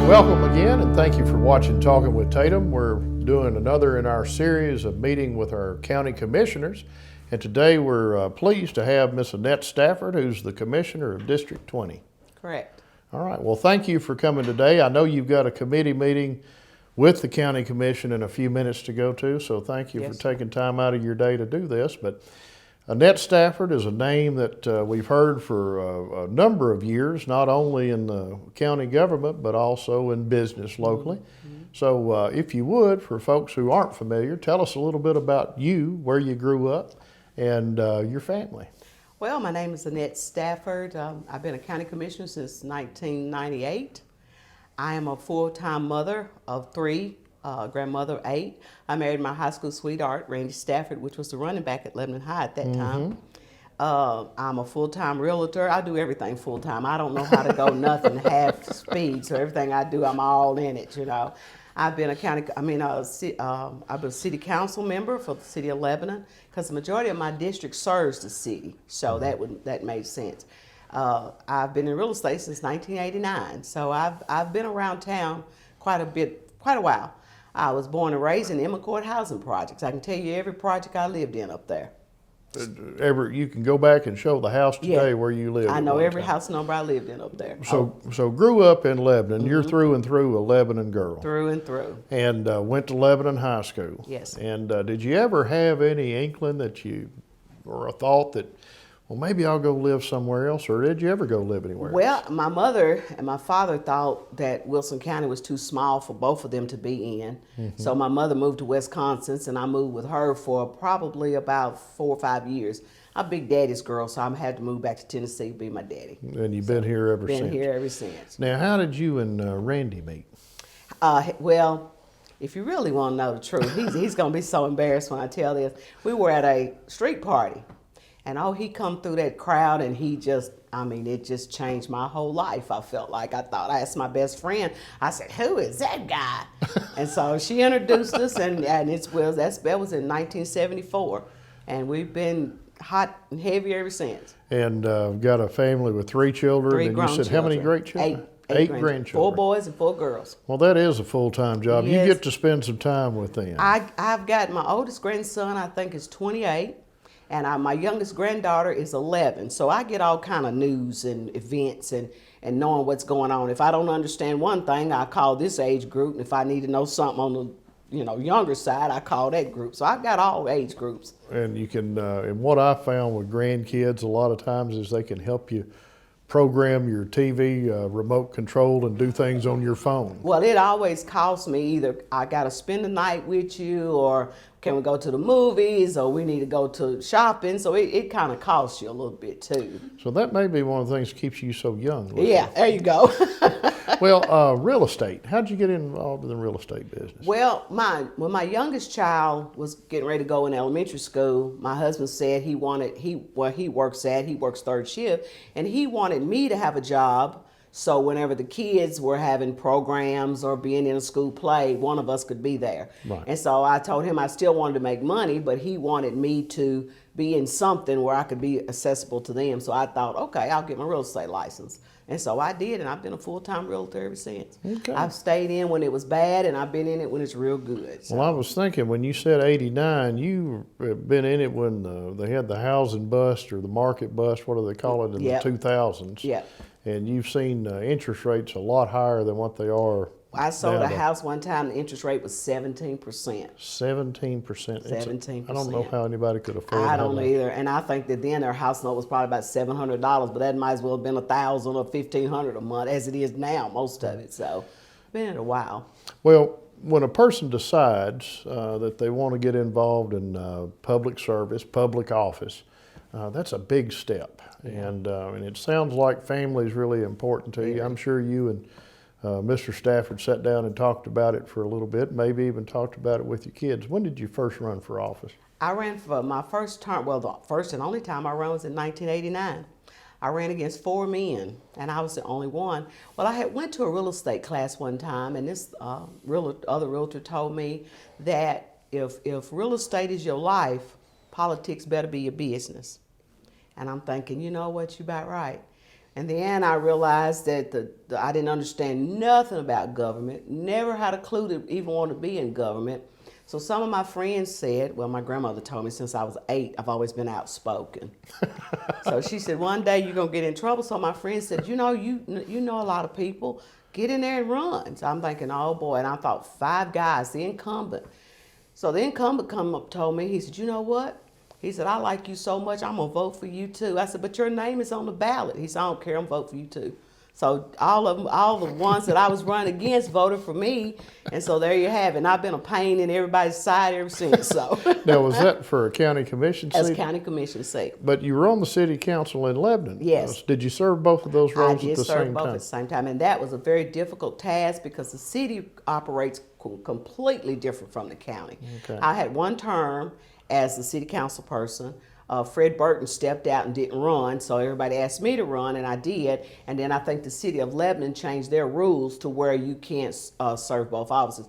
Welcome again, and thank you for watching Talking with Tatum. We're doing another in our series of meeting with our county commissioners, and today we're pleased to have Miss Annette Stafford, who's the commissioner of District 20. Correct. All right, well, thank you for coming today. I know you've got a committee meeting with the county commission in a few minutes to go to, so thank you for taking time out of your day to do this. But Annette Stafford is a name that we've heard for a number of years, not only in the county government, but also in business locally. Mm-hmm. So if you would, for folks who aren't familiar, tell us a little bit about you, where you grew up, and your family. Well, my name is Annette Stafford. I've been a county commissioner since 1998. I am a full-time mother of three, grandmother of 8. I married my high school sweetheart, Randy Stafford, which was the running back at Lebanon High at that time. I'm a full-time realtor. I do everything full-time. I don't know how to go nothing half speed, so everything I do, I'm all in it, you know. I've been I've been a city council member for the city of Lebanon because the majority of my district serves the city, so that made sense. I've been in real estate since 1989, so I've been around town quite a while. I was born and raised in the Emma Court housing projects. I can tell you every project I lived in up there. You can go back and show the house today where you live. I know every house number I lived in up there. So grew up in Lebanon. You're through and through a Lebanon girl. Through and through. And went to Lebanon High School. Yes. And did you ever have any inkling that or a thought that, well, maybe I'll go live somewhere else, or did you ever go live anywhere else? Well, my mother and my father thought that Wilson County was too small for both of them to be in. Mm-hmm. So my mother moved to Wisconsin, and I moved with her for probably about 4 or 5 years. I'm a big daddy's girl, so I had to move back to Tennessee to be my daddy. And you've been here ever since? Been here ever since. Now, how did you and Randy meet? Well, if you really want to know the truth, he's going to be so embarrassed when I tell this. We were at a street party. And he come through that crowd, and it just changed my whole life. I felt like I asked my best friend, I said, who is that guy? And so she introduced us, and that was in 1974. And we've been hot and heavy ever since. And got a family with 3 children. 3 and grown you said children. How many great children? 8 grandchildren. 4 boys and 4 girls. Well, that is a full-time job. Yes. You get to spend some time with them. I've got my oldest grandson, I think, is 28. And my youngest granddaughter is 11. So I get all kind of news and events and knowing what's going on. If I don't understand one thing, I call this age group. And if I need to know something on the younger side, I call that group. So I've got all age groups. And you can, and what I found with grandkids a lot of times is they can help you program your TV remote control and do things on your phone. Well, it always costs me either I got to spend the night with you, or can we go to the movies, or we need to go to shopping. So it kind of costs you a little bit too. So that may be one of the things that keeps you so young. Yeah, there you go. Well, real estate. How'd you get involved in the real estate business? Well, when my youngest child was getting ready to go in elementary school, my husband said he works 3rd shift, and he wanted me to have a job. So whenever the kids were having programs or being in a school play, one of us could be there. Right. And so I told him I still wanted to make money, but he wanted me to be in something where I could be accessible to them. So I thought, okay, I'll get my real estate license. And so I did, and I've been a full-time realtor ever since. Okay. I've stayed in when it was bad, and I've been in it when it's real good. So. Well, I was thinking when you said 89, you've been in it when they had the housing bust or the market bust, what do they call it, in the 2000s. Yeah. And you've seen interest rates a lot higher than what they are. I sold a house one time, the interest rate was 17%. 17%? 17%. I don't know how anybody could afford that. I don't know either. And I think that then their house note was probably about $700, but that might as well have been $1,000 or $1,500 a month, as it is now, most of it. So, been in a while. Well, when a person decides that they want to get involved in public service, public office, that's a big step. And it sounds like family is really important to you. I'm sure you and Mr. Stafford sat down and talked about it for a little bit, maybe even talked about it with your kids. When did you first run for office? I ran for my first term, well, the first and only time I ran was in 1989. I ran against 4 men, and I was the only one. Well, I had went to a real estate class one time, and this other realtor told me that if real estate is your life, politics better be your business. And I'm thinking, you know what, you're about right. And then I realized that I didn't understand nothing about government, never had a clue to even want to be in government. So some of my friends said, well, my grandmother told me since I was 8, I've always been outspoken. So she said, one day you're going to get in trouble. So my friend said, you know a lot of people, get in there and run. So I'm thinking, oh boy. And I thought 5 guys, the incumbent. So the incumbent come up, told me, he said, you know what? He said, I like you so much, I'm going to vote for you too. I said, but your name is on the ballot. He said, I don't care, I'm voting for you too. So all the ones that I was running against voted for me. And so there you have it. And I've been a pain in everybody's side ever since. So Now, was that for a county commission seat? as county commission seat. But you were on the city council in Lebanon. Yes. Did you serve both of those roles I did at the serve same both time? at the same time. And that was a very difficult task because the city operates completely different from the county. Okay. I had one term as the city council person. Fred Burton stepped out and didn't run, so everybody asked me to run, and I did. And then I think the city of Lebanon changed their rules to where you can't serve both offices.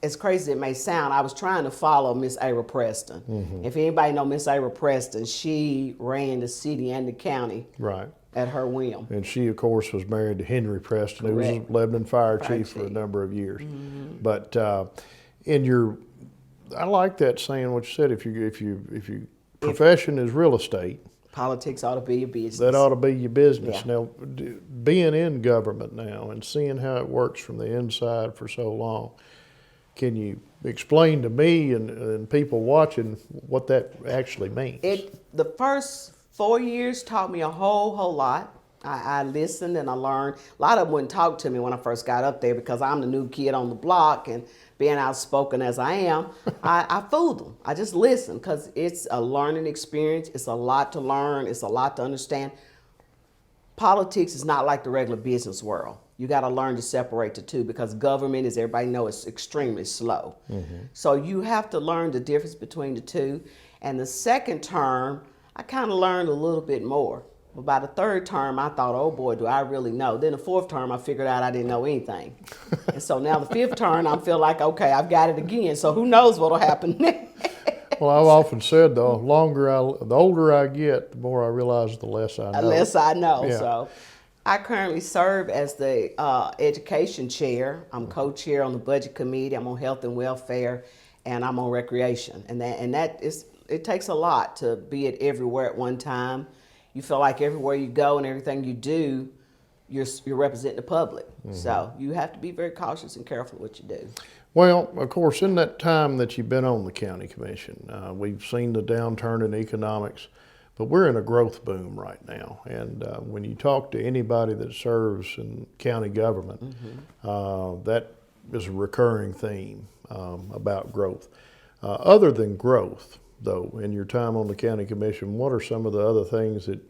As crazy as it may sound, I was trying to follow Miss Ava Preston. Mm-hmm. If anybody know Miss Ava Preston, she ran the city and the county Right. at her whim. And she, of course, was married to Henry Preston, who was a Correct. Lebanon fire chief for a number of years. Mm-hmm. But I like that saying what you said. If your profession is real estate, Politics ought to be a business. that ought to be your business. Yeah. Now, being in government now and seeing how it works from the inside for so long, can you explain to me and people watching what that actually means? The first 4 years taught me a whole lot. I listened and I learned. A lot of them wouldn't talk to me when I first got up there because I'm the new kid on the block, and being outspoken as I am, I fooled them. I just listened because it's a learning experience. It's a lot to learn. It's a lot to understand. Politics is not like the regular business world. You got to learn to separate the two because government, as everybody knows, is extremely slow. Mm-hmm. So you have to learn the difference between the two. And the second term, I kind of learned a little bit more. But by the third term, I thought, oh boy, do I really know. Then the fourth term, I figured out I didn't know anything. And so now the fifth term, I feel like, okay, I've got it again. So who knows what'll happen next. Well, I've often said the older I get, the more I realize the less I know. The less I know. Yeah. So I currently serve as the education chair. I'm co-chair on the budget committee. I'm on health and welfare, and I'm on recreation. And that is, it takes a lot to be at everywhere at one time. You feel like everywhere you go and everything you do, you're representing the public. Mm-hmm. So you have to be very cautious and careful what you do. Well, of course, in that time that you've been on the county commission, we've seen the downturn in economics, but we're in a growth boom right now. And when you talk to anybody that serves in county government, mm-hmm. That is a recurring theme about growth. Other than growth, though, in your time on the county commission, what are some of the other things that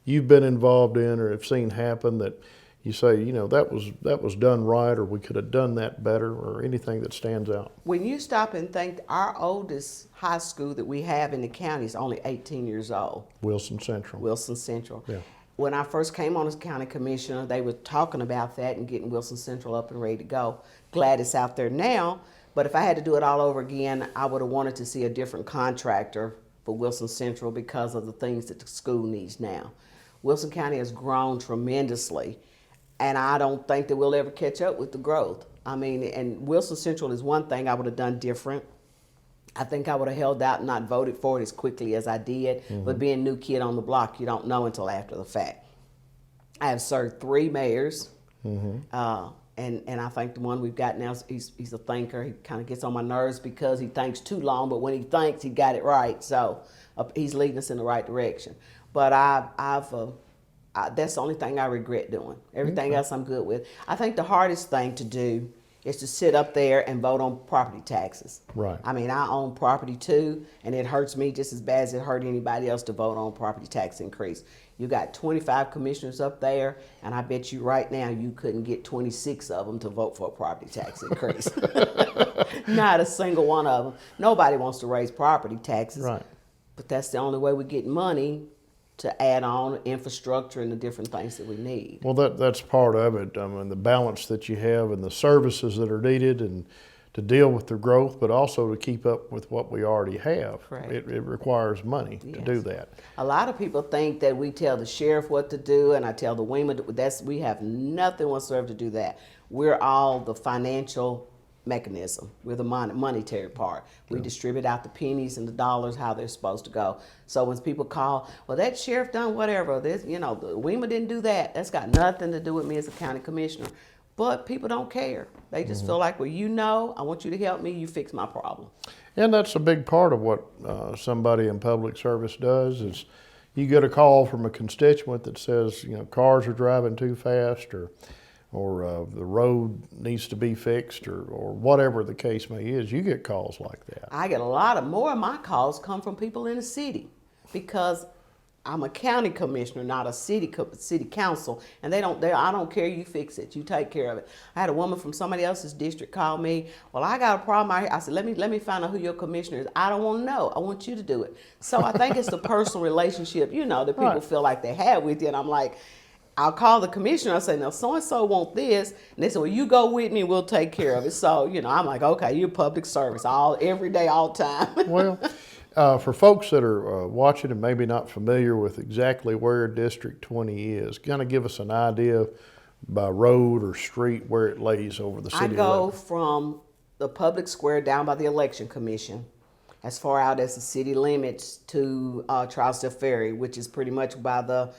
you've been involved in or have seen happen that you say, you know, that was done right, or we could have done that better, or anything that stands out? When you stop and think, our oldest high school that we have in the county is only 18 years old. Wilson Central. Wilson Central. Yeah. When I first came on as county commissioner, they were talking about that and getting Wilson Central up and ready to go. Glad it's out there now, but if I had to do it all over again, I would have wanted to see a different contractor for Wilson Central because of the things that the school needs now. Wilson County has grown tremendously, and I don't think that we'll ever catch up with the growth. I mean, and Wilson Central is one thing I would have done different. I think I would have held out and not voted for it as quickly as I did. Mm-hmm. But being a new kid on the block, you don't know until after the fact. I have served 3 mayors, mm-hmm. And I think the one we've got now, he's a thinker. He kind of gets on my nerves because he thinks too long, but when he thinks, he got it right. So he's leading us in the right direction. But that's the only thing I regret doing. Everything else I'm good with. I think the hardest thing to do is to sit up there and vote on property taxes. Right. I mean, I own property too, and it hurts me just as bad as it hurt anybody else to vote on property tax increase. You got 25 commissioners up there, and I bet you right now you couldn't get 26 of them to vote for a property tax increase. Not a single one of them. Nobody wants to raise property taxes. Right. But that's the only way we get money to add on infrastructure and the different things that we need. Well, that's part of it. I mean, the balance that you have and the services that are needed, and to deal with the growth, but also to keep up with what we already have. Correct. It requires money to do that. A lot of people think that we tell the sheriff what to do, and I tell the WEMA, we have nothing whatsoever to do that. We're all the financial mechanism. We're the monetary part. We distribute out the pennies and the dollars how they're supposed to go. So when people call, well, that sheriff done whatever, this, the WEMA didn't do that. That's got nothing to do with me as a county commissioner. But people don't care. They just feel like, well, I want you to help me, you fix my problem. And that's a big part of what somebody in public service does is you get a call from a constituent that says, cars are driving too fast or the road needs to be fixed or whatever the case may is. You get calls like that. I get more of my calls come from people in the city because I'm a county commissioner, not a city council, and I don't care, you fix it, you take care of it. I had a woman from somebody else's district call me, well, I got a problem. I said, let me find out who your commissioner is. I don't want to know, I want you to do it. So I think it's the personal relationship, that people feel like they have with you, and I'm like, I'll call the commissioner, I say, now so-and-so want this, and they say, well, you go with me, we'll take care of it. So, I'm like, okay, you're public service, every day, all the time. Well, for folks that are watching and maybe not familiar with exactly where District 20 is, kind of give us an idea by road or street where it lays over the city. I go from the public square down by the election commission, as far out as the city limits to Charleston Ferry, which is pretty much by the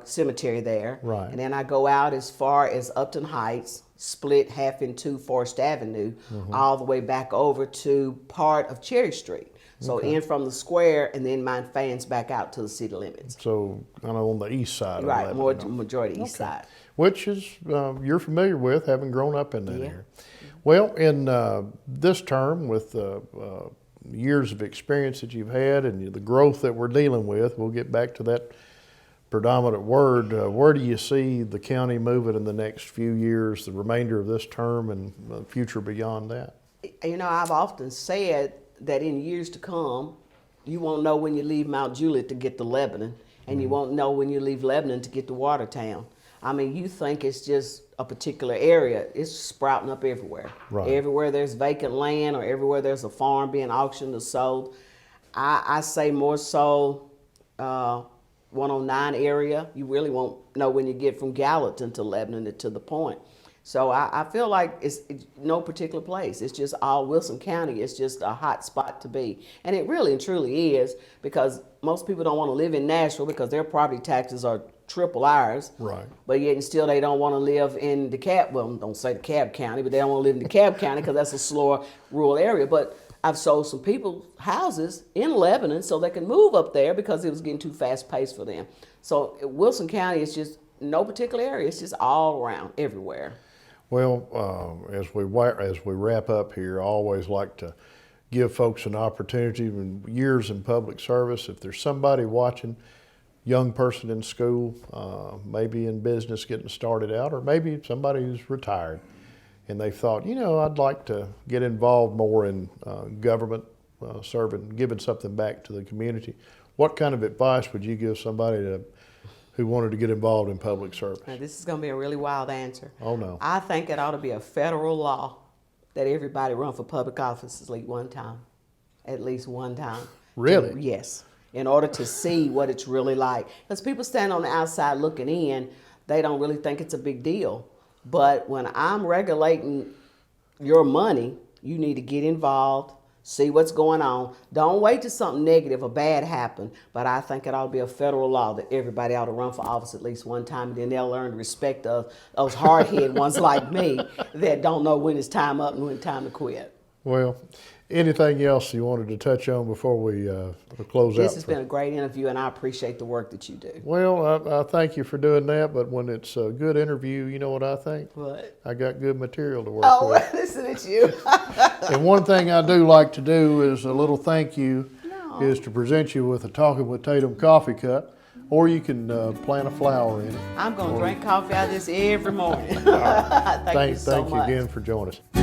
cemetery there. Right. And then I go out as far as Upton Heights, split half into Forest Avenue, all the way back over to part of Cherry Street. So in from the square, and then mine fans back out to the city limits. So kind of on the east side. Right, of majority east side. Which is you're familiar with, having grown up in that area. Well, in this term, with years of experience that you've had and the growth that we're dealing with, we'll get back to that predominant word. Where do you see the county moving in the next few years, the remainder of this term and the future beyond that? I've often said that in years to come, you won't know when you leave Mount Juliet to get to Lebanon, and you won't know when you leave Lebanon to get to Watertown. I mean, you think it's just a particular area. It's sprouting up everywhere. Right. Everywhere there's vacant land or everywhere there's a farm being auctioned or sold. I say more so 109 area. You really won't know when you get from Gallatin to Lebanon to the point. So I feel like it's no particular place. It's just all Wilson County. It's just a hot spot to be. And it really and truly is, because most people don't want to live in Nashville because their property taxes are triple ours. Right. But yet and still they don't want to live in don't say DeKalb County, but they don't want to live in DeKalb County because that's a slower rural area. But I've sold some people houses in Lebanon so they can move up there because it was getting too fast paced for them. So Wilson County is just no particular area. It's just all around, everywhere. Well, as we wrap up here, I always like to give folks an opportunity. In years in public service, if there's somebody watching, young person in school, maybe in business getting started out, or maybe somebody who's retired, and they thought, I'd like to get involved more in government, serving, giving something back to the community. What kind of advice would you give somebody who wanted to get involved in public service? Now, this is going to be a really wild answer. Oh, no. I think it ought to be a federal law that everybody run for public office at least one time. Really? Yes, in order to see what it's really like. Because people stand on the outside looking in, they don't really think it's a big deal. But when I'm regulating your money, you need to get involved, see what's going on. Don't wait till something negative or bad happen. But I think it ought to be a federal law that everybody ought to run for office at least one time, and then they'll learn the respect of those hard-headed ones like me that don't know when it's time up and when it's time to quit. Well, anything else you wanted to touch on before we close out? This has been a great interview, and I appreciate the work that you do. Well, I thank you for doing that, but when it's a good interview, you know what I think? What? I got good material to work with. Listen at you. And one thing I do like to do is a little thank you, is to present you with a Talkin with Tatum coffee cup, or you can plant a flower in it. I'm going to drink coffee out of this every morning. Thank you so much. Thank you again for joining us.